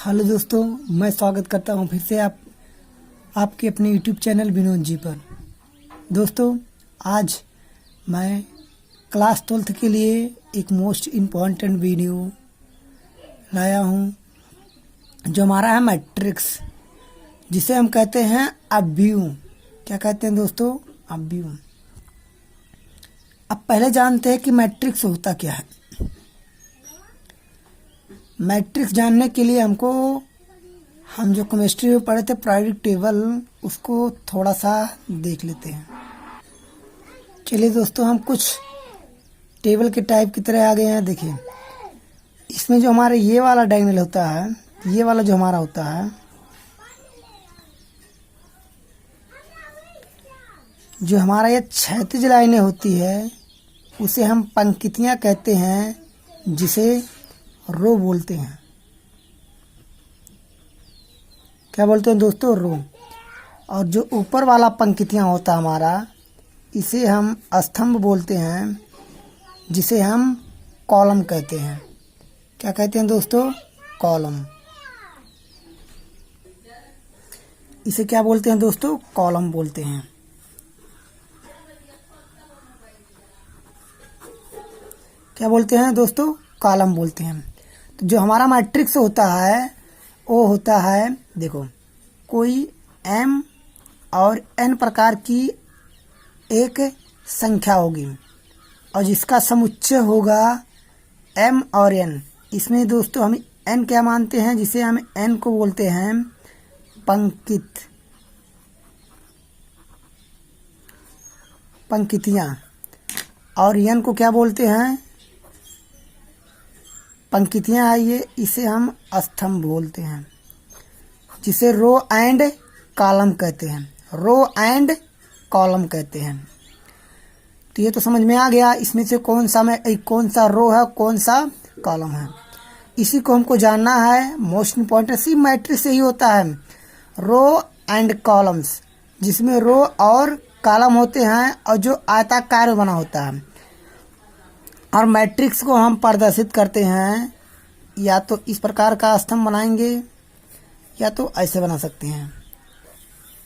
Hello दोस्तों, मैं स्वागत करता हूं फिर से आपके अपने यूट्यूब चैनल विनोद जी पर। दोस्तों, आज मैं क्लास 12th के लिए एक मोस्ट इम्पॉर्टेंट वीडियो लाया हूं, जो हमारा है मैट्रिक्स, जिसे हम कहते हैं अवयव। क्या कहते हैं दोस्तों? अवयव। अब पहले जानते हैं कि मैट्रिक्स होता क्या है। मैट्रिक्स जानने के लिए हम जो केमिस्ट्री में पढ़े थे पीरियोडिक टेबल, उसको थोड़ा सा देख लेते हैं। चलिए दोस्तों, हम कुछ टेबल के टाइप की तरह आ गए हैं। देखिए, इसमें जो हमारे ये वाला डायगोनल होता है, ये वाला जो हमारा होता है, जो हमारा ये क्षैतिज लाइनें होती है, उसे हम पंक्तियां कहते हैं, जिसे रो बोलते हैं। क्या बोलते हैं दोस्तों? रो। और जो ऊपर वाला पंक्तियां होता हमारा, इसे हम स्तंभ बोलते हैं, जिसे हम कॉलम कहते हैं। क्या कहते हैं दोस्तों? कॉलम। इसे क्या बोलते हैं दोस्तों? कॉलम बोलते हैं। क्या बोलते हैं दोस्तों? कॉलम बोलते हैं। तो जो हमारा मैट्रिक्स होता है, वो होता है, देखो, कोई m और n प्रकार की एक संख्या होगी, और जिसका समुच्चय होगा m और n। इसमें दोस्तों हम n क्या मानते हैं? जिसे हम n को बोलते हैं पंक्तियां, और n को क्या बोलते हैं? पंक्तियां है ये, इसे हम स्तंभ बोलते हैं, जिसे रो एंड कॉलम कहते हैं। रो एंड कॉलम कहते हैं। तो ये तो समझ में आ गया, इसमें से कौन सा रो है, कौन सा कॉलम है। इसी को हमको जानना है। मोस्ट इम्पोर्टेंट सी मैट्रिक्स यही होता है, रो एंड कॉलम्स, जिसमें रो और कॉलम होते हैं, और जो आयताकार बना होता है। और मैट्रिक्स को हम प्रदर्शित करते हैं, या तो इस प्रकार का स्तंभ बनाएंगे, या तो ऐसे बना सकते हैं,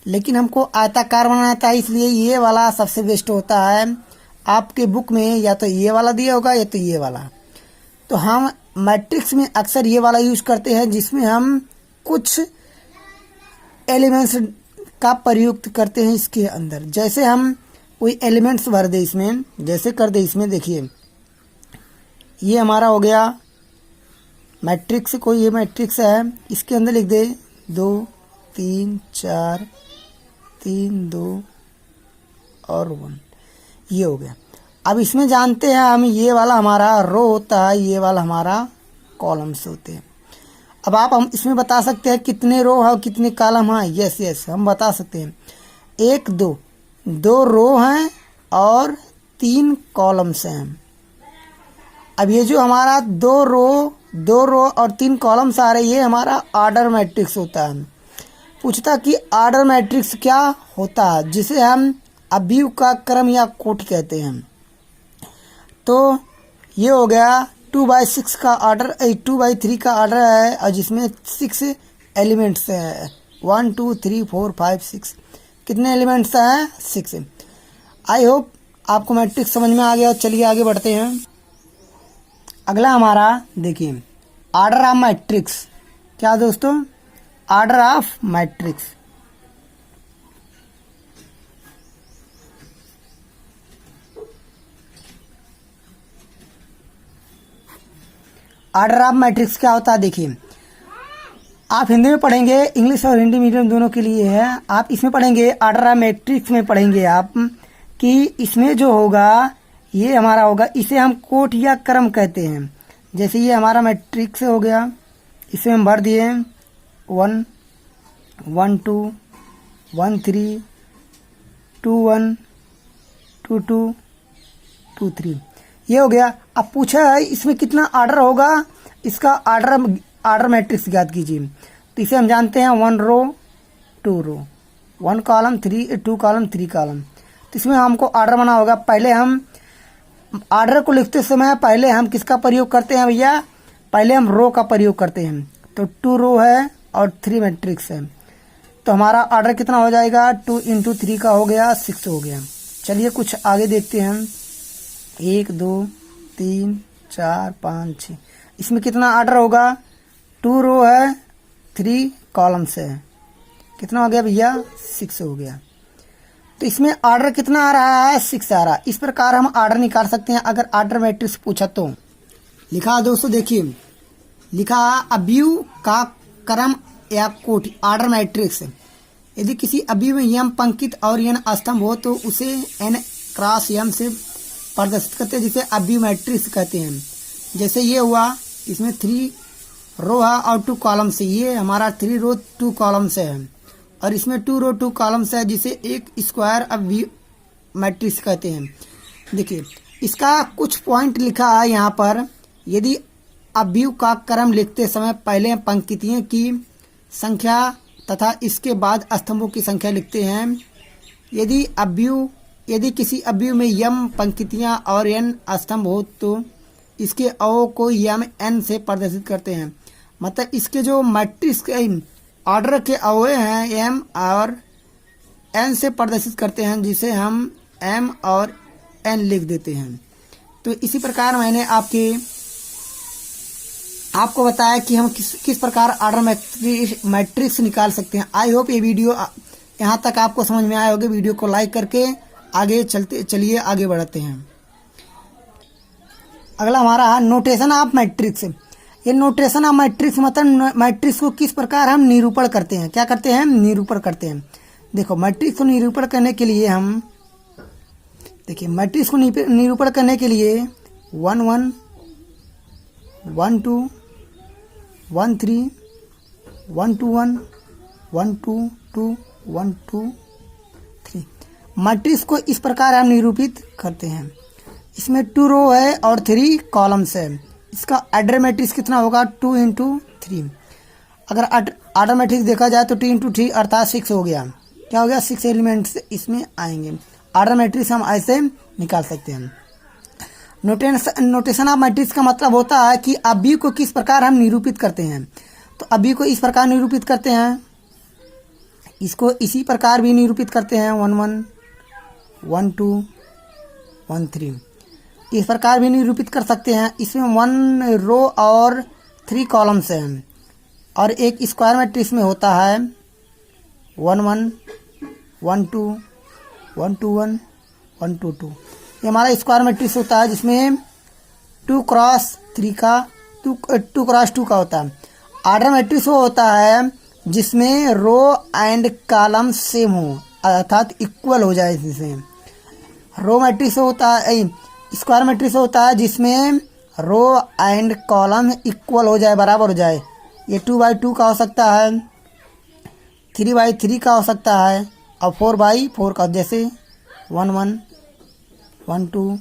लेकिन हमको आयताकार बनाना था, इसलिए ये वाला सबसे बेस्ट होता है। आपके बुक में या तो ये वाला दिया होगा, या तो ये वाला। तो हम मैट्रिक्स में अक्सर ये वाला यूज करते हैं, जिसमें हम कुछ एलिमेंट्स का प्रयुक्त करते हैं इसके अंदर। जैसे हम कोई एलिमेंट्स भर दे इसमें, जैसे कर दे इसमें, देखिए, ये हमारा हो गया मैट्रिक्स। कोई ये मैट्रिक्स है, इसके अंदर लिख दे 2 3 4 3 2 और 1, ये हो गया। अब इसमें जानते हैं हम, ये वाला हमारा रो होता है, ये वाला हमारा कॉलम्स होते हैं। अब हम इसमें बता सकते हैं कितने रो है और कितने कॉलम हैं। यस, हम बता सकते हैं। 1 2 रो हैं और 3 कॉलम्स हैं। अब ये जो हमारा दो रो और 3 कॉलम्स आ रहे, ये हमारा ऑर्डर मैट्रिक्स होता है। पूछता कि ऑर्डर मैट्रिक्स क्या होता है, जिसे हम अवयव का क्रम या कोटि कहते हैं। तो ये हो गया 2/6 का ऑर्डर, 2/3 का ऑर्डर है, और जिसमें 6 एलिमेंट्स हैं। 1 2 3 4 5 6। कितने एलिमेंट्स हैं? 6। आई होप आपको मैट्रिक्स समझ में आ गया। चलिए आगे बढ़ते हैं। अगला हमारा देखिए, ऑर्डर ऑफ मैट्रिक्स। क्या दोस्तों? Order of matrix. Order of matrix क्या होता है? देखिए, आप हिंदी में पढ़ेंगे, इंग्लिश और हिंदी मीडियम दोनों के लिए है। आप इसमें पढ़ेंगे, ऑर्डर ऑफ मैट्रिक्स में पढ़ेंगे आप कि इसमें जो होगा, ये हमारा होगा, इसे हम कोटि या क्रम कहते हैं। जैसे ये हमारा मैट्रिक्स हो गया, इसे हम भर दिए 1 1 2 1 3 2 1 2 2 2 3, ये हो गया। अब पूछा है इसमें कितना ऑर्डर होगा, इसका ऑर्डर मैट्रिक्स ज्ञात कीजिए। तो इसे हम जानते हैं 1 रो 2 रो, 1 कॉलम 2 कॉलम 3 कॉलम। तो इसमें हमको ऑर्डर बना होगा। पहले हम ऑर्डर को लिखते समय पहले हम किसका प्रयोग करते हैं भैया? पहले हम रो का प्रयोग करते हैं। तो 2 रो है और 3 मैट्रिक्स है, तो हमारा ऑर्डर कितना हो जाएगा, 2 इंटू 3 का हो गया 6 हो गया। चलिए कुछ आगे देखते हैं। 1 2 3 4 5 6, इसमें कितना ऑर्डर होगा, 2 रो है 3 कॉलम्स है, कितना हो गया भैया, 6 हो गया। तो इसमें ऑर्डर कितना आ रहा है, 6 आ रहा है। इस प्रकार हम ऑर्डर निकाल सकते हैं अगर ऑर्डर मैट्रिक्स पूछा तो। लिखा दोस्तों, देखिए लिखा अवयव का क्रम या कोटि, ऑर्डर मैट्रिक्स। यदि किसी अवयव में यम पंक्ति और n स्तंभ हो तो उसे n क्रॉस m से प्रदर्शित करते हैं, जिसे अवयव मैट्रिक्स कहते हैं। जैसे ये हुआ, इसमें 3 रो है और 2 कॉलम्स है, ये हमारा 3 रो 2 कॉलम्स है, और इसमें 2 रो 2 कॉलम्स है, जिसे एक स्क्वायर अवयव मैट्रिक्स कहते हैं। देखिए इसका कुछ पॉइंट लिखा है यहाँ पर। यदि अवयव का क्रम लिखते समय पहले पंक्तियों की संख्या तथा इसके बाद स्तंभों की संख्या लिखते हैं। यदि किसी अवयव में यम पंक्तियां और n स्तंभ हो तो इसके अवयव को यम n से प्रदर्शित करते हैं। मतलब इसके जो मैट्रिक्स के ऑर्डर के अवयव हैं m और n से प्रदर्शित करते हैं, जिसे हम m और n लिख देते हैं। तो इसी प्रकार मैंने आपको बताया कि हम किस प्रकार ऑर्डर मैट्रिक्स निकाल सकते हैं। आई होप ये वीडियो यहाँ तक आपको समझ में आया होगा। वीडियो को लाइक करके चलिए आगे बढ़ते हैं। अगला हमारा है नोटेशन ऑफ मैट्रिक्स। ये नोटेशन ऑफ मैट्रिक्स मतलब मैट्रिक्स को किस प्रकार हम निरूपण करते हैं, क्या करते हैं, निरूपण करते हैं। देखो मैट्रिक्स को निरूपण करने के लिए हम मैट्रिक्स को निरूपण करने के लिए 1 1 1 2 1 3 1 2 1 1 2 2 1 2 3 मैट्रिक्स को इस प्रकार हम निरूपित करते हैं। इसमें 2 रो है और 3 कॉलम्स है। इसका ऑर्डर मैट्रिक्स कितना होगा, 2 इंटू 3। अगर ऑर्डर मैट्रिक्स देखा जाए तो 2 इंटू 3 अर्थात 6 हो गया। क्या हो गया, 6 एलिमेंट्स इसमें आएंगे। ऑर्डर मैट्रिक्स हम ऐसे निकाल सकते हैं। नोटेशन ऑफ मैट्रिक्स का मतलब होता है कि अवयव को किस प्रकार हम निरूपित करते हैं। तो अवयव को इस प्रकार निरूपित करते हैं, इसको इसी प्रकार भी निरूपित करते हैं, 1 1 1 2 1 3, इस प्रकार भी निरूपित कर सकते हैं। इसमें 1 रो और 3 कॉलम्स हैं, और एक स्क्वायर मैट्रिक्स में होता है 1 1 1 2 1 2 1 1 2 2। ये हमारा स्क्वायर मैट्रिक्स होता है, जिसमें 2 क्रॉस 3 का 2 क्रॉस 2 का होता है। ऑर्डर मैट्रिक्स वो होता है जिसमें रो एंड कॉलम सेम हो, अर्थात इक्वल हो जाए। इसमें रो मैट्रिक्स होता है, स्क्वायर मैट्रिक्स होता है जिसमें रो एंड कॉलम इक्वल हो जाए, बराबर हो जाए। ये 2/2 का हो सकता है, 3/3 का हो सकता है, और 4/4 का, जैसे 1 1 1 2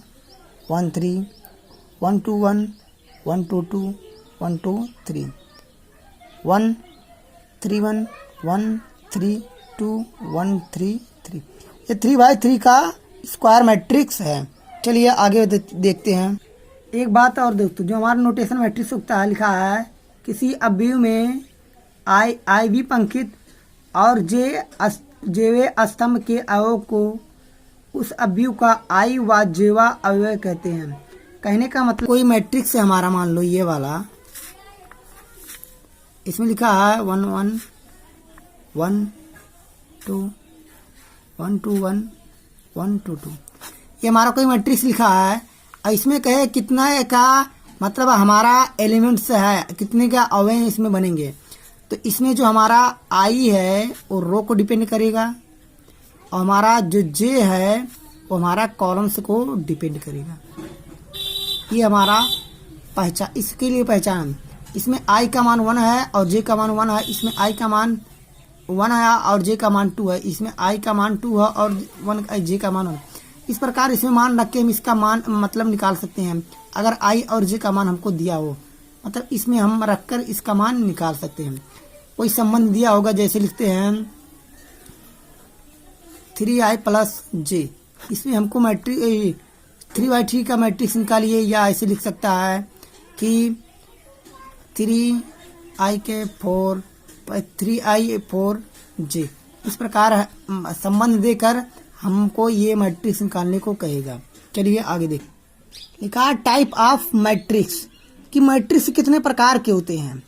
1 3 1 2 1 1 2 2 1 2 3 1 3 1 1 3 2 1 3 3। ये 3/3 का स्क्वायर मैट्रिक्स है। चलिए आगे देखते हैं। एक बात और दोस्तों, जो हमारा नोटेशन मैट्रिक्स होता है, लिखा है किसी अवयव में आई भी पंक्ति और जेवे स्तंभ के अवयव को उस अवयव का आई व जेवा अवयव कहते हैं। कहने का मतलब कोई मैट्रिक्स है हमारा, मान लो ये वाला, इसमें लिखा है 1 1 1 2 1 2 1 1 2 2। ये हमारा कोई मैट्रिक्स लिखा है, और इसमें कहे कितना का मतलब हमारा एलिमेंट्स है, कितने का अवयव इसमें बनेंगे। तो इसमें जो हमारा आई है वो रो को डिपेंड करेगा, और हमारा जो जे है वो हमारा कॉलम्स को डिपेंड करेगा। ये हमारा पहचान, इसके लिए पहचान, इसमें आई का मान 1 है और जे का मान 1 है। इसमें आई का मान 1 है और जे का मान 2 है। इसमें आई का मान 2 है और 1 जे का मान 1। इस प्रकार इसमें मान रख के हम इसका मान मतलब निकाल सकते हैं। अगर आई और जे का मान हमको दिया हो, मतलब इसमें हम रखकर इसका मान निकाल सकते हैं। कोई संबंध दिया होगा, जैसे लिखते हैं 3i प्लस जे, इसमें हमको मैट्रिक्स 3/3 का मैट्रिक्स निकालिए, या ऐसे लिख सकता है कि 3 आई के 4 3i 4j, इस प्रकार संबंध देकर हमको ये मैट्रिक्स निकालने को कहेगा। चलिए आगे देख। लिखा टाइप ऑफ मैट्रिक्स, कि मैट्रिक्स कितने प्रकार के होते हैं।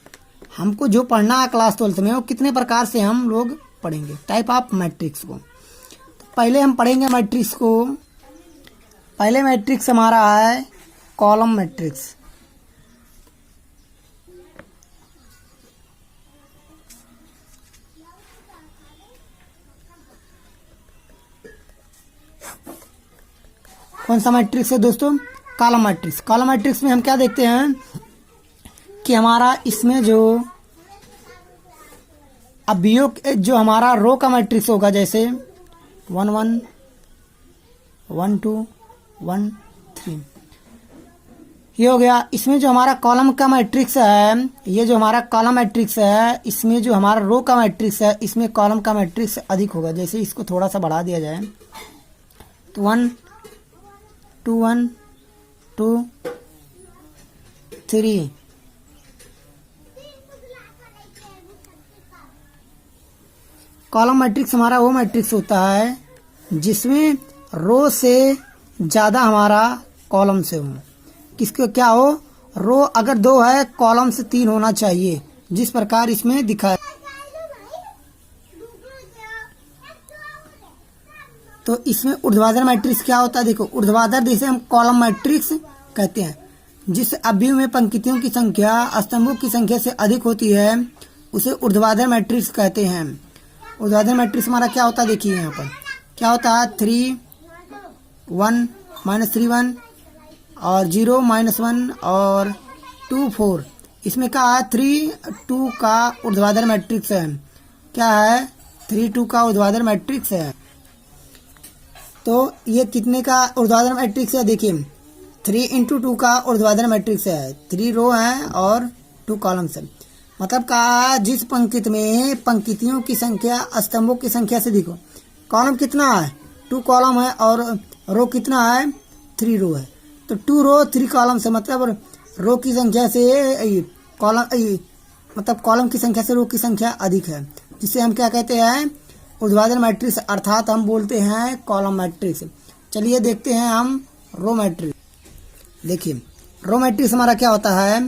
हमको जो पढ़ना है क्लास 12 में वो कितने प्रकार से हम लोग पढ़ेंगे टाइप ऑफ मैट्रिक्स को। तो पहले हम पढ़ेंगे मैट्रिक्स को। पहले मैट्रिक्स हमारा है कॉलम मैट्रिक्स। कौन सा मैट्रिक्स है दोस्तों? Column matrix. कॉलम मैट्रिक्स में हम क्या देखते हैं कि हमारा इसमें जो अवयव जो हमारा रो का मैट्रिक्स होगा, जैसे 1 1 1 2 1 3, ये हो गया। इसमें जो हमारा कॉलम का मैट्रिक्स है, ये जो हमारा कॉलम मैट्रिक्स है, इसमें जो हमारा रो का मैट्रिक्स है, इसमें कॉलम का मैट्रिक्स अधिक होगा। जैसे इसको थोड़ा सा बढ़ा दिया जाए तो 1 2 1 2 3, कॉलम मैट्रिक्स हमारा वो मैट्रिक्स होता है जिसमें रो से ज़्यादा हमारा कॉलम से हो। किसको क्या हो? रो अगर 2 है, कॉलम से 3 होना चाहिए, जिस प्रकार इसमें दिखा है। तो इसमें ऊर्ध्वाधर मैट्रिक्स क्या होता है? देखो, ऊर्ध्वाधर जिसे हम कॉलम मैट्रिक्स कहते हैं, जिस अवयव में पंक्तियों की संख्या स्तंभों की संख्या से अधिक होती है, उसे ऊर्ध्वाधर मैट्रिक्स कहते हैं। ऊर्ध्वाधर मैट्रिक्स हमारा क्या होता है? देखिए यहाँ पर क्या होता है, 3 1 -3 1 और 0 -1 और 2 4। इसमें क्या है? 3 2 का ऊर्ध्वाधर मैट्रिक्स है। क्या है? 3 2 का ऊर्ध्वाधर मैट्रिक्स है। तो ये कितने का ऊर्ध्वाधर मैट्रिक्स है? देखिए, 3 × 2 का ऊर्ध्वाधर मैट्रिक्स है। 3 रो है और 2 कॉलम्स है। मतलब कहा जिस पंक्ति में पंक्तियों की संख्या स्तंभों की संख्या से, देखो कॉलम कितना है? 2 कॉलम है और रो कितना है? 3 रो है। तो 2 रो 3 कॉलम से, मतलब रो की संख्या से कॉलम, मतलब कॉलम की संख्या से रो की संख्या अधिक है, जिसे हम क्या कहते हैं? ऊर्ध्वाधर मैट्रिक्स, अर्थात हम बोलते हैं कॉलम मैट्रिक्स। चलिए देखते हैं हम रो मैट्रिक्स। देखिए, रो मैट्रिक्स हमारा क्या होता है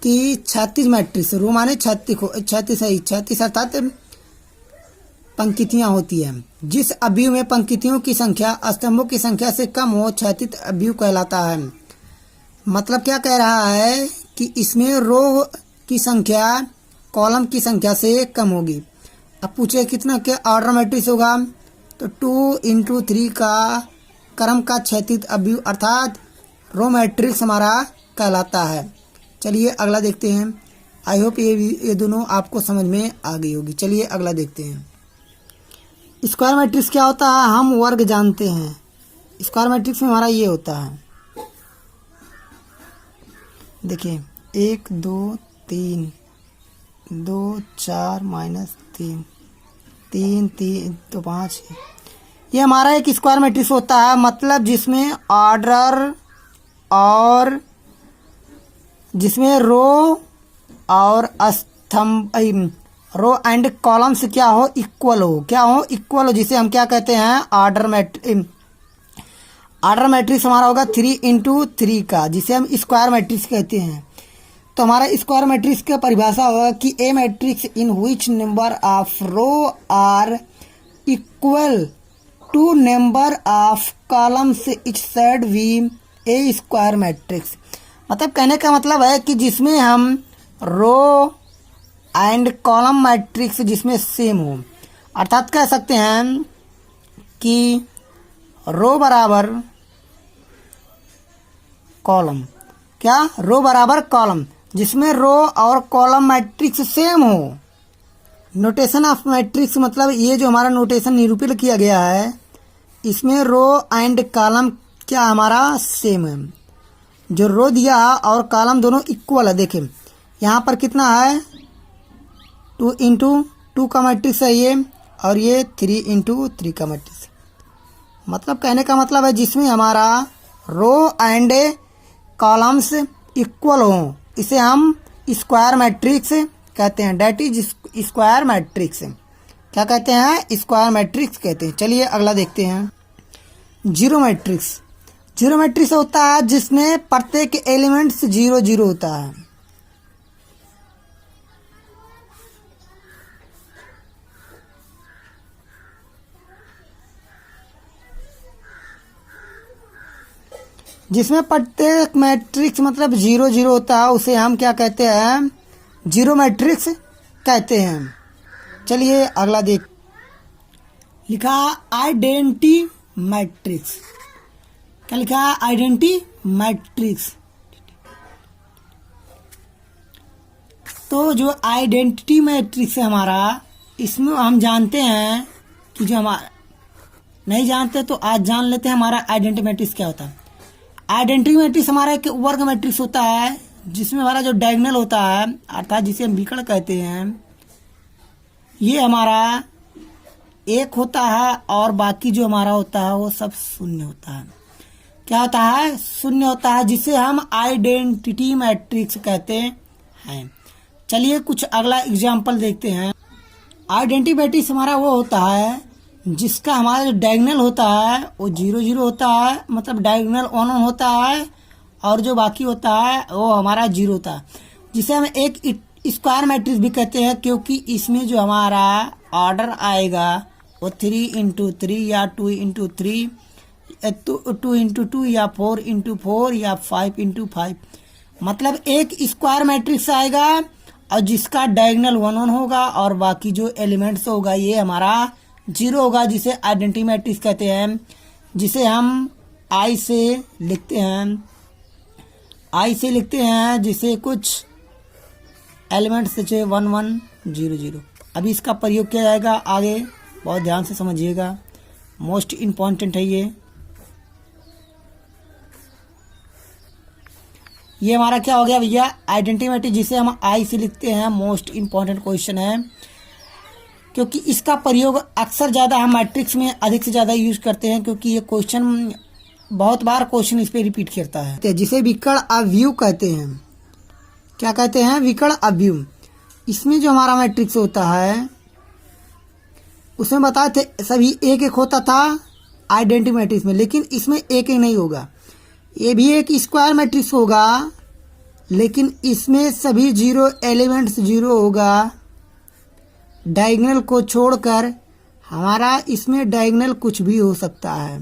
कि 36 मैट्रिक्स, रो माने 36 अर्थात पंक्तियां होती हैं। जिस अवयव में पंक्तियों की संख्या स्तंभों की संख्या से कम हो, क्षैतिज अवयव कहलाता है। मतलब क्या कह रहा है कि इसमें रो की संख्या कॉलम की संख्या से कम होगी। अब पूछे कितना क्या ऑर्डर मैट्रिक्स होगा? तो 2 × 3 का क्रम का क्षैतिज अवयव अर्थात रो मैट्रिक्स हमारा कहलाता है। चलिए अगला देखते हैं। आई होप ये दोनों आपको समझ में आ गई होगी। चलिए अगला देखते हैं। स्क्वायर मैट्रिक्स क्या होता है? हम वर्ग जानते हैं। स्क्वायर मैट्रिक्स में हमारा ये होता है, देखिए 1 2 3 2 4 -3 3 3 तो 5 है। ये हमारा एक स्क्वायर मैट्रिक्स होता है, मतलब जिसमें ऑर्डर और जिसमें रो और स्तंभ, रो एंड कॉलम्स क्या हो? इक्वल हो। क्या हो? इक्वल हो, जिसे हम क्या कहते हैं? ऑर्डर मैट्रिक्स हमारा होगा 3 × 3 का, जिसे हम स्क्वायर मैट्रिक्स कहते हैं। तो हमारा स्क्वायर मैट्रिक्स का परिभाषा होगा कि a matrix in which number of row are equal to number of columns it said we a square matrix. मतलब कहने का मतलब है कि जिसमें हम रो एंड कॉलम मैट्रिक्स जिसमें सेम हो, अर्थात कह सकते हैं कि रो बराबर कॉलम, क्या? रो बराबर कॉलम, जिसमें रो और कॉलम मैट्रिक्स सेम हो। नोटेशन ऑफ मैट्रिक्स मतलब ये जो हमारा नोटेशन निरूपित किया गया है, इसमें रो एंड कॉलम क्या हमारा सेम है। जो रो दिया और कॉलम दोनों इक्वल है। देखें यहाँ पर कितना है? 2 × 2 का मैट्रिक्स है ये, और ये 3 × 3 का मैट्रिक्स। मतलब कहने का मतलब है जिसमें हमारा रो एंड कॉलम्स इक्वल हो, इसे हम स्क्वायर मैट्रिक्स कहते हैं। That is square matrix. क्या कहते हैं? स्क्वायर मैट्रिक्स कहते हैं। चलिए अगला देखते हैं। Zero matrix. जीरो मैट्रिक्स होता है जिसमें प्रत्येक एलिमेंट्स 0 0 होता है। जिसमें प्रत्येक मैट्रिक्स मतलब 0 0 होता है, उसे हम क्या कहते हैं? जीरो मैट्रिक्स कहते हैं। चलिए अगला देख। लिखा आइडेंटी मैट्रिक्स। क्या लिखा है? Identity matrix. तो जो आइडेंटिटी मैट्रिक्स है हमारा, इसमें हम जानते हैं कि जो हमारा नहीं जानते तो आज जान लेते हैं हमारा आइडेंटिटी मैट्रिक्स क्या होता है। आइडेंटिटी मैट्रिक्स हमारा एक वर्ग मैट्रिक्स होता है जिसमें हमारा जो डायगोनल होता है अर्थात जिसे हम विकर्ण कहते हैं, ये हमारा एक होता है और बाकी जो हमारा होता है वो सब शून्य होता है। क्या होता है? शून्य होता है, जिसे हम आइडेंटिटी मैट्रिक्स कहते हैं। चलिए कुछ अगला एग्जाम्पल देखते हैं। आइडेंटिटी मैट्रिक्स हमारा वो होता है जिसका हमारा जो डायगोनल होता है वो 0 0 होता है, मतलब डायगोनल 1 1 होता है, और जो बाकी होता है वो हमारा 0 होता है, जिसे हम एक स्क्वायर मैट्रिक्स भी कहते हैं, क्योंकि इसमें जो हमारा ऑर्डर आएगा वो 3 × 3 या 2 × 3, 2 × 2 या 4 × 4 या 5 × 5, मतलब एक स्क्वायर मैट्रिक्स आएगा और जिसका डायगोनल 1 1 होगा और बाकी जो एलिमेंट्स होगा ये हमारा 0 होगा, जिसे आइडेंटिटी मैट्रिक्स कहते हैं, जिसे हम आई से लिखते हैं, जिसे कुछ एलिमेंट्स जैसे 1 1 0 0। अभी इसका प्रयोग किया जाएगा आगे, बहुत ध्यान से समझिएगा, मोस्ट इम्पॉर्टेंट है ये हमारा क्या हो गया भैया? आइडेंटिटी मैट्रिक्स, जिसे हम आई से लिखते हैं। मोस्ट इम्पॉर्टेंट क्वेश्चन है, क्योंकि इसका प्रयोग अक्सर ज़्यादा हम मैट्रिक्स में अधिक से ज़्यादा यूज करते हैं, क्योंकि ये क्वेश्चन बहुत बार क्वेश्चन इस पे रिपीट करता है, जिसे विकर्ण अवयव कहते हैं। क्या कहते हैं? विकर्ण अवयव। इसमें जो हमारा मैट्रिक्स होता है उसमें बताए थे सभी एक एक होता था आइडेंटिटी मैट्रिक्स में, लेकिन इसमें एक एक नहीं होगा। ये भी एक स्क्वायर मैट्रिक्स होगा, लेकिन इसमें सभी 0 एलिमेंट्स 0 होगा, डायगोनल को छोड़कर। हमारा इसमें डायगोनल कुछ भी हो सकता है,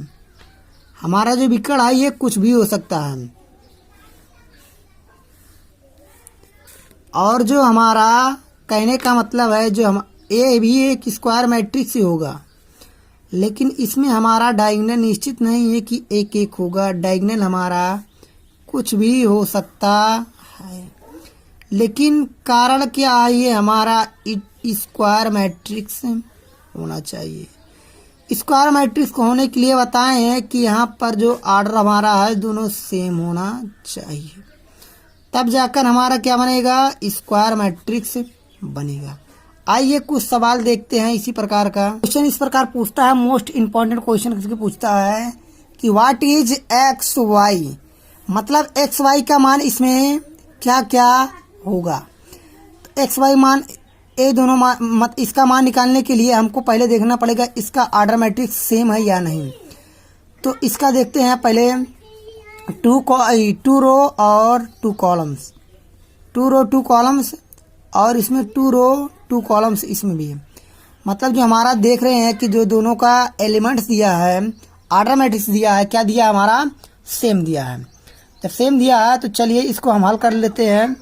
हमारा जो विकर्ण है ये कुछ भी हो सकता है। और जो हमारा कहने का मतलब है, जो हम ये भी एक स्क्वायर मैट्रिक्स ही होगा, लेकिन इसमें हमारा डायगोनल निश्चित नहीं है कि एक एक होगा, डायगोनल हमारा कुछ भी हो सकता है। लेकिन कारण क्या है? ये हमारा स्क्वायर मैट्रिक्स होना चाहिए। स्क्वायर मैट्रिक्स को होने के लिए बताए हैं कि यहाँ पर जो ऑर्डर हमारा है दोनों सेम होना चाहिए, तब जाकर हमारा क्या बनेगा? स्क्वायर मैट्रिक्स बनेगा। आइए कुछ सवाल देखते हैं इसी प्रकार का। क्वेश्चन इस प्रकार पूछता है, मोस्ट इम्पॉर्टेंट क्वेश्चन किसके पूछता है कि व्हाट इज एक्स वाई, मतलब एक्स वाई का मान इसमें क्या क्या होगा। तो एक्स वाई मान ये दोनों मान इसका मान निकालने के लिए हमको पहले देखना पड़ेगा इसका ऑर्डर मैट्रिक्स सेम है या नहीं। तो इसका देखते हैं पहले 2 रो और 2 कॉलम्स, 2 रो 2 कॉलम्स, और इसमें 2 रो 2 कॉलम्स इसमें भी है। मतलब जो हमारा देख रहे हैं कि जो दोनों का एलिमेंट्स दिया है, ऑर्डर मैट्रिक्स दिया है, क्या दिया हमारा? सेम दिया है। जब सेम दिया है तो चलिए इसको हम हल कर लेते हैं।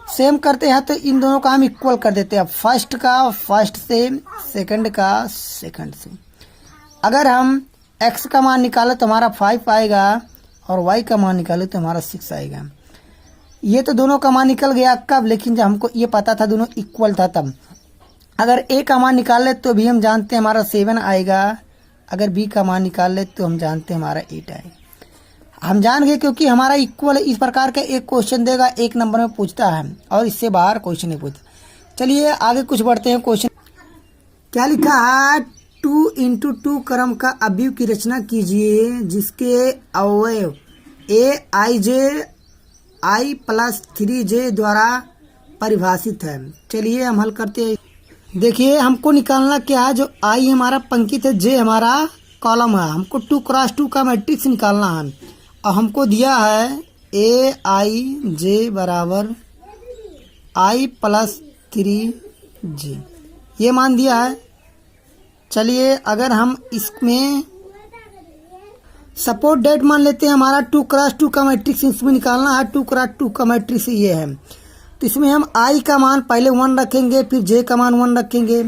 सेम करते हैं तो इन दोनों का हम इक्वल कर देते हैं, फर्स्ट का फर्स्ट से, सेकंड का सेकंड से। अगर हम x का मान निकाले तो हमारा 5 आएगा और y का मान निकाले तो हमारा 6 आएगा। ये तो दोनों का मान निकल गया कब? लेकिन जब हमको ये पता था दोनों इक्वल था तब। अगर a का मान निकाल ले तो भी हम जानते हैं हमारा 7 आएगा, अगर b का मान निकाल ले तो हम जानते हैं हमारा 8 आएगा। हम जान गए क्योंकि हमारा इक्वल इस प्रकार का एक क्वेश्चन देगा, 1 नंबर में पूछता है और इससे बाहर क्वेश्चन नहीं पूछता। चलिए आगे कुछ बढ़ते हैं। क्वेश्चन क्या लिखा है? 2 × 2 क्रम का अवयव की रचना कीजिए जिसके अवयव a i j i + 3j द्वारा परिभाषित है। चलिए हम हल करते हैं। देखिए हमको निकालना क्या है, जो आई हमारा पंक्ति है, जे हमारा कॉलम है, हमको 2 क्रॉस 2 का मैट्रिक्स निकालना है। और हमको दिया है ए आई जे बराबर आई प्लस 3 जे, ये मान दिया है। चलिए अगर हम इसमें सपोर्ट डेट मान लेते हैं, हमारा 2 क्रॉस 2 का मैट्रिक्स इसमें निकालना है। 2 क्रॉस 2 का मैट्रिक्स ये है, तो इसमें हम आई का मान पहले 1 रखेंगे, फिर जे का मान 1 रखेंगे,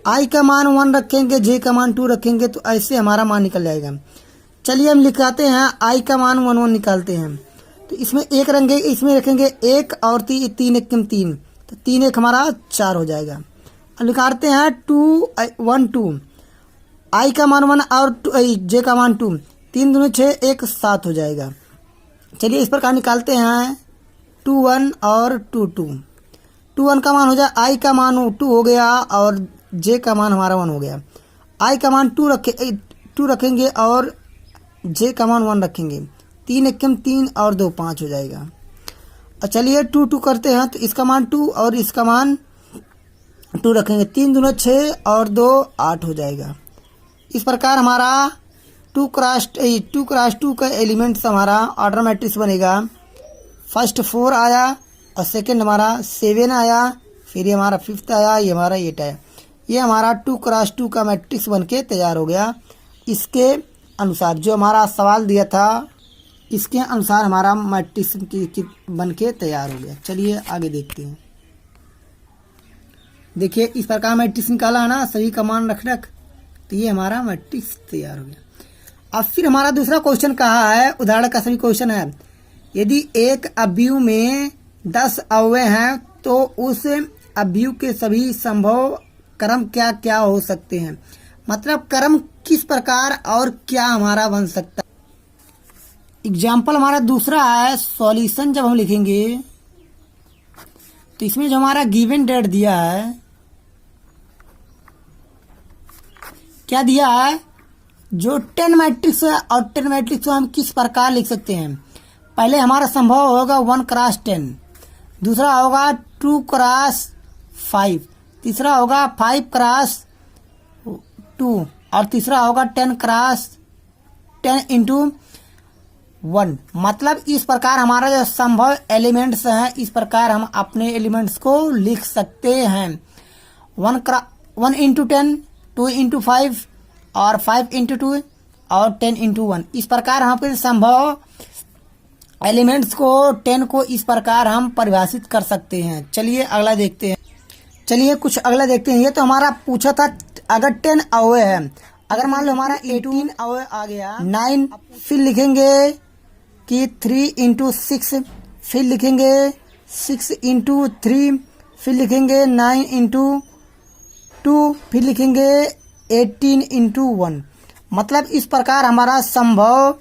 आई का मान 1 रखेंगे, जे का मान 2 रखेंगे, तो ऐसे हमारा मान निकल जाएगा। चलिए हम लिखाते हैं, आई का मान 1 1 निकालते हैं, तो इसमें एक रखेंगे, इसमें रखेंगे 1 और 3 1 3, तो 3 1 हमारा 4 हो जाएगा। अब निकालते हैं 2 1 2, आई का मान 1 और जे का मान 2, 3 दूनी 6 1 7 हो जाएगा। चलिए इस प्रकार निकालते हैं 2 1 और 2 2, 2 1 का मान हो जाए, आई का मान 2 हो गया और जे का मान हमारा 1 हो गया। आई का मान 2 रखेंगे और जे का मान 1 रखेंगे, 3 1 3 और 2 5 हो जाएगा। और चलिए 2 2 करते हैं, तो इसका मान 2 और इसका मान 2 रखेंगे, 3 दूनी 6 और 2 8 हो जाएगा। इस प्रकार हमारा 2 क्रॉस 2 का एलिमेंट्स हमारा ऑर्डर मैट्रिक्स बनेगा। फर्स्ट 4 आया और सेकंड हमारा 7 आया, फिर ये हमारा 5th आया, ये हमारा 8 आया। ये हमारा 2 क्रॉस 2 का मैट्रिक्स बनके तैयार हो गया। इसके अनुसार जो हमारा सवाल दिया था, इसके अनुसार हमारा मैट्रिक्स बनके तैयार हो गया। चलिए आगे देखते हैं। देखिए इस प्रकार मैट्रिक्स निकाला है ना, सभी का मान रख, तो ये हमारा मैट्रिक्स तैयार हो गया। अब फिर हमारा दूसरा क्वेश्चन कहा है, उदाहरण का सभी क्वेश्चन है, यदि एक अवयव में 10 अवयव हैं तो उस अवयव के सभी संभव क्रम क्या क्या हो सकते हैं। मतलब क्रम किस प्रकार और क्या हमारा बन सकता है। एग्जाम्पल हमारा दूसरा है, सॉल्यूशन जब हम लिखेंगे तो इसमें जो हमारा गिवन डेट दिया है, क्या दिया है, जो 10 मैट्रिक्स है और 10 मैट्रिक्स को हम किस प्रकार लिख सकते हैं। पहले हमारा संभव होगा 1 क्रॉस 10, दूसरा होगा 2 क्रॉस 5, तीसरा होगा 5 क्रॉस 2 और तीसरा होगा 10 क्रॉस 10 इंटू 1। मतलब इस प्रकार हमारा जो संभव एलिमेंट्स हैं, इस प्रकार हम अपने एलिमेंट्स को लिख सकते हैं। 1 इंटू 10, 2 इंटू 5 और 5 इंटू 2 और 10 इंटू 1। इस प्रकार हम अपने संभव एलिमेंट्स को 10 को इस प्रकार हम परिभाषित कर सकते हैं। चलिए अगला देखते हैं। चलिए कुछ अगला देखते हैं। ये तो हमारा पूछा था अगर 10 अवयव है, अगर मान लो हमारा 18 अवयव आ गया, 9 फिर लिखेंगे कि 3 इंटू 6, फिर लिखेंगे 6 इंटू 3, फिर लिखेंगे 9 इंटू 2, फिर लिखेंगे 18 इंटू 1। मतलब इस प्रकार हमारा संभव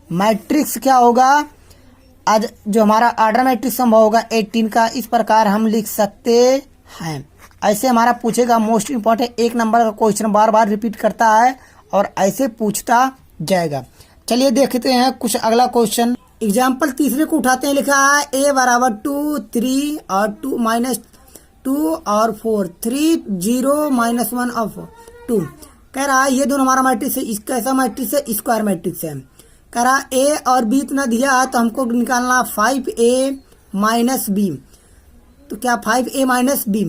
मैट्रिक्स क्या होगा, आज जो हमारा ऑर्डर मैट्रिक्स संभव होगा 18 का, इस प्रकार हम लिख सकते हैं। ऐसे हमारा पूछेगा, मोस्ट इम्पोर्टेंट 1 नंबर का क्वेश्चन बार बार रिपीट करता है और ऐसे पूछता जाएगा। चलिए देखते हैं कुछ अगला क्वेश्चन। एग्जाम्पल तीसरे को उठाते हैं। लिखा है a बराबर 2 3 और 2 माइनस 2 और 4 3 0 माइनस 1 और 2। कह रहा है ये दोनों हमारा मैट्रिक्स है, इसका ऐसा मैट्रिक्स है, स्क्वायर मैट्रिक्स है। कह रहा ए और बी इतना दिया है तो हमको निकालना 5a माइनस बी। तो क्या 5a माइनस बी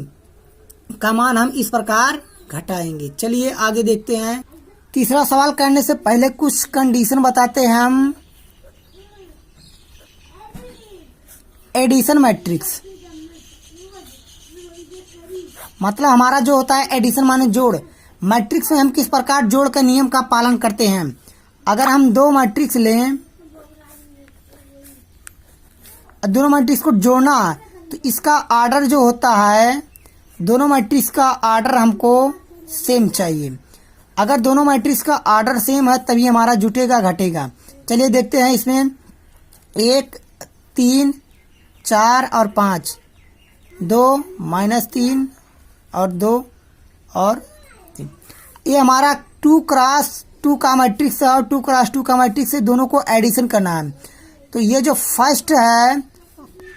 का मान हम इस प्रकार घटाएंगे। चलिए आगे देखते हैं। तीसरा सवाल करने से पहले कुछ कंडीशन बताते हैं हम। एडिशन मैट्रिक्स मतलब हमारा जो होता है एडिशन माने जोड़। मैट्रिक्स में हम किस प्रकार जोड़ के नियम का पालन करते हैं। अगर हम 2 मैट्रिक्स लें, दोनों मैट्रिक्स को जोड़ना तो इसका ऑर्डर जो होता है, दोनों मैट्रिक्स का ऑर्डर हमको सेम चाहिए। अगर दोनों मैट्रिक्स का ऑर्डर सेम है तभी हमारा जुटेगा घटेगा। चलिए देखते हैं इसमें 1 3 4 और 5, 2 माइनस 3 और 2 और 3। ये हमारा 2 क्रॉस 2 का मैट्रिक्स है और 2 क्रॉस 2 का मैट्रिक्स है, दोनों को एडिशन करना है। तो ये जो फर्स्ट है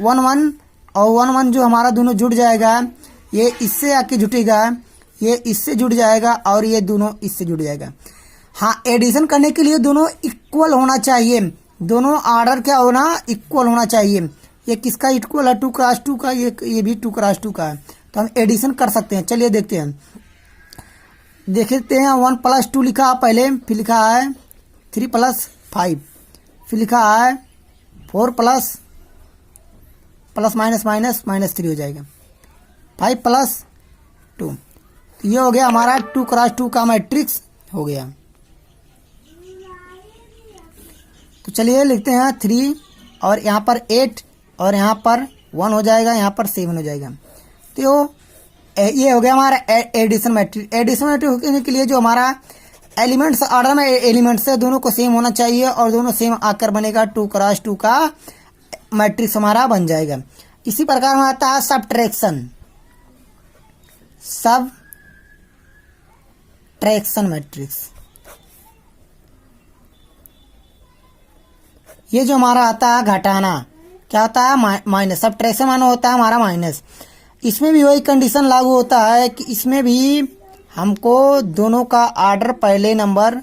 1 1 और 1 1 जो हमारा दोनों जुड़ जाएगा, ये इससे आके जुटेगा, ये इससे जुड़ जाएगा और ये दोनों इससे जुड़ जाएगा। हाँ, एडिशन करने के लिए दोनों इक्वल होना चाहिए, दोनों आर्डर क्या होना, इक्वल होना चाहिए। ये किसका इक्वल है, 2 क्रॉस 2 का, ये भी 2 क्रॉस 2 का है, तो हम एडिशन कर सकते हैं। चलिए देखते हैं, देखते हैं। 1 + 2 लिखा पहले, फिर लिखा है 3 + 5, फिर लिखा है 4 प्लस माइनस माइनस माइनस 3 हो जाएगा, 5 + 2। तो ये हो गया हमारा 2 क्रॉस 2 का मैट्रिक्स हो गया। तो चलिए लिखते हैं 3 और यहाँ पर 8 और यहाँ पर 1 हो जाएगा, यहाँ पर 7 हो जाएगा। तो ये हो गया हमारा एडिशन मैट्रिक्स। एडिशन मैट्रिक्स होने के लिए जो हमारा एलिमेंट्स ऑर्डर में एलिमेंट्स है, दोनों को सेम होना चाहिए और दोनों सेम आकर बनेगा 2 क्रॉस 2 का मैट्रिक्स हमारा बन जाएगा। इसी प्रकार में आता है सबट्रैक्शन, मैट्रिक्स। ये जो हमारा आता है घटाना, क्या होता है, माइनस। सबट्रैक्शन माना होता है हमारा माइनस। इसमें भी वही कंडीशन लागू होता है कि इसमें भी हमको दोनों का आर्डर पहले नंबर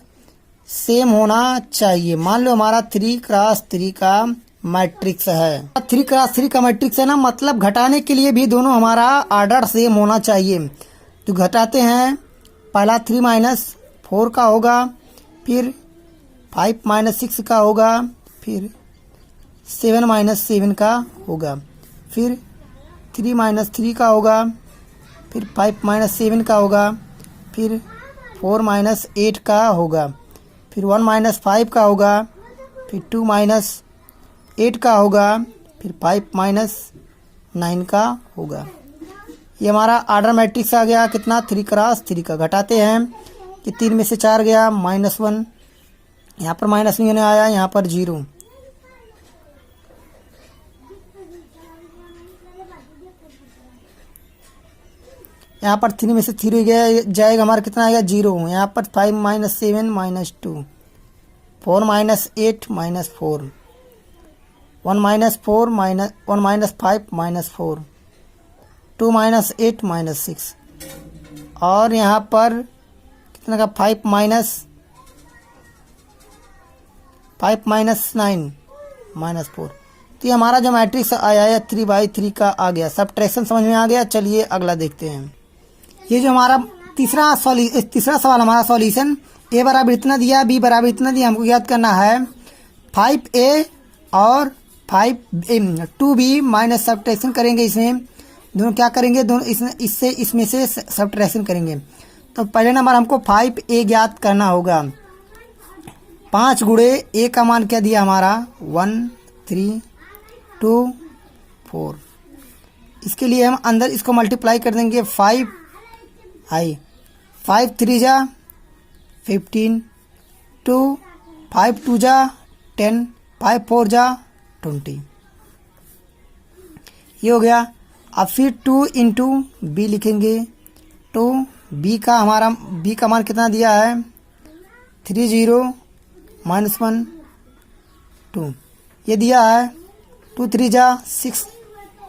सेम होना चाहिए। मान लो हमारा 3 क्रॉस 3 का मैट्रिक्स है, 3 क्रॉस 3 का मैट्रिक्स है ना, मतलब घटाने के लिए भी दोनों हमारा आर्डर सेम होना चाहिए। तो घटाते हैं, पहला 3 - 4 का होगा, फिर 5 - 6 का होगा, फिर 7 - 7 का होगा, फिर 3 - 3 का होगा, फिर 5 - 7 का होगा, फिर 4 - 8 का होगा, फिर 1 - 5 का होगा, फिर 2 - 8 का होगा, फिर 5 - 9 का होगा। ये हमारा आर्डर मैट्रिक्स आ गया कितना, 3 क्रॉस 3 का। घटाते हैं कि 3 में से 4 गया, -1, यहाँ पर माइनस नहीं होने आया, यहाँ पर 0, यहाँ पर 3 में से 3 गया जाएगा, हमारा कितना आएगा, 0। यहाँ पर 5 - 7 - 2, 4 - 8 - 4, 1 - 4 1 - 5 - 4, 2 - 8 - 6, और यहाँ पर कितना का 5 - 9 - 4। तो ये हमारा जो मैट्रिक्स आया है 3/3 का आ गया। सबट्रैक्शन समझ में आ गया। चलिए अगला देखते हैं। ये जो हमारा तीसरा सवाल हमारा सॉल्यूशन, ए बराबर इतना दिया, बी बराबर इतना दिया, हमको याद करना है 5a और 2b माइनस सबट्रैक्शन करेंगे। इसमें दोनों क्या करेंगे, दोनों इसमें से सबट्रैक्शन करेंगे। तो पहले नंबर हमको 5a ज्ञात करना होगा। 5 गुणे a का मान क्या दिया हमारा, 1 3 2 4। इसके लिए हम अंदर इसको मल्टीप्लाई कर देंगे, 5 3 जा 15, 2 5 2 जा 10, 5 4 जा 20। ये हो गया। अब फिर 2 × b लिखेंगे। 2 b का मान कितना दिया है, 3 0 -1 2, ये दिया है। 2 3 जा 6,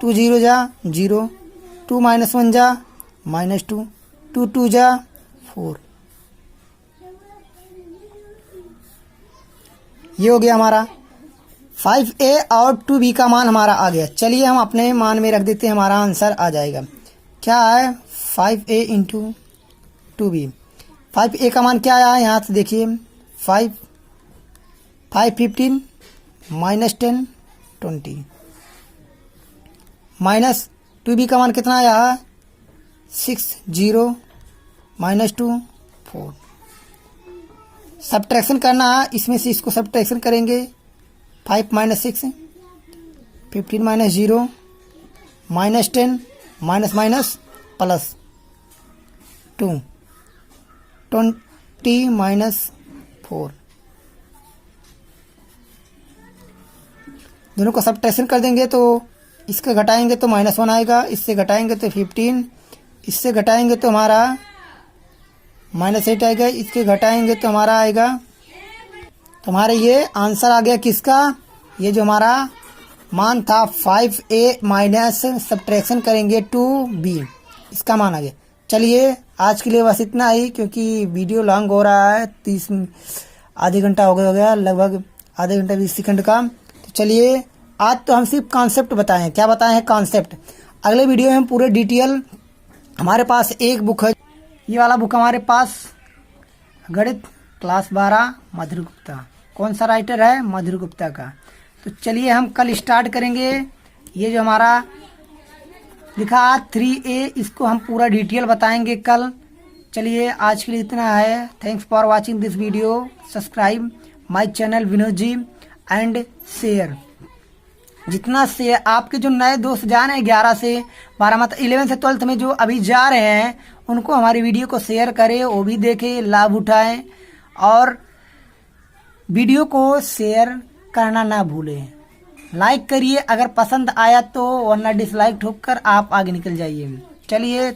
2 0 जा 0, 2 -1 जा -2, 2 2 जा 4। ये हो गया हमारा 5a और 2b का मान हमारा आ गया। चलिए हम अपने मान में रख देते हैं, हमारा आंसर आ जाएगा। क्या है, 5a × 2b। 5a का मान क्या आया है, यहाँ से देखिए, 5 15 -10 20, माइनस 2b का मान कितना आया है, 6 0 -2 4। सबट्रैक्शन करना है, इसमें से इसको सबट्रैक्शन करेंगे। 5 - 6 15 - 0 -10 माइनस प्लस 2 20 -4। दोनों को सबट्रैक्शन कर देंगे तो इसका घटाएंगे तो -1 आएगा, इससे घटाएंगे तो 15, इससे घटाएंगे तो हमारा -8 आएगा, इसके घटाएंगे तो हमारा आएगा, तो हमारा ये आंसर आ गया किसका, ये जो हमारा मान था 5a माइनस सब्ट्रैक्शन करेंगे 2b, इसका मान आ गया। चलिए आज के लिए बस इतना ही, क्योंकि वीडियो लॉन्ग हो रहा है, 30 आधे घंटा हो गया लगभग, आधे घंटा 20 सेकंड का। तो चलिए आज तो हम सिर्फ कॉन्सेप्ट बताए हैं। क्या बताए हैं? कॉन्सेप्ट। अगले वीडियो में हम पूरे डिटेल, हमारे पास एक बुक है, ये वाला बुक हमारे पास, गणित क्लास 12 मधुर गुप्ता। कौन सा राइटर है? मधुर गुप्ता का। तो चलिए हम कल स्टार्ट करेंगे। ये जो हमारा लिखा 3a, इसको हम पूरा डिटेल बताएंगे कल। चलिए आज के लिए इतना है। Thanks for watching this video. Subscribe my channel Vinod ji and share. जितना से आपके जो नए दोस्त जा रहे हैं 11 से 12 मतलब 11 से 12 में जो अभी जा रहे हैं, उनको हमारी वीडियो को शेयर करें, वो भी देखें, लाभ उठाएं, और वीडियो को शेयर करना ना भूलें। लाइक करिए अगर पसंद आया तो, वरना डिसलाइक ठोक कर आप आगे निकल जाइए। चलिए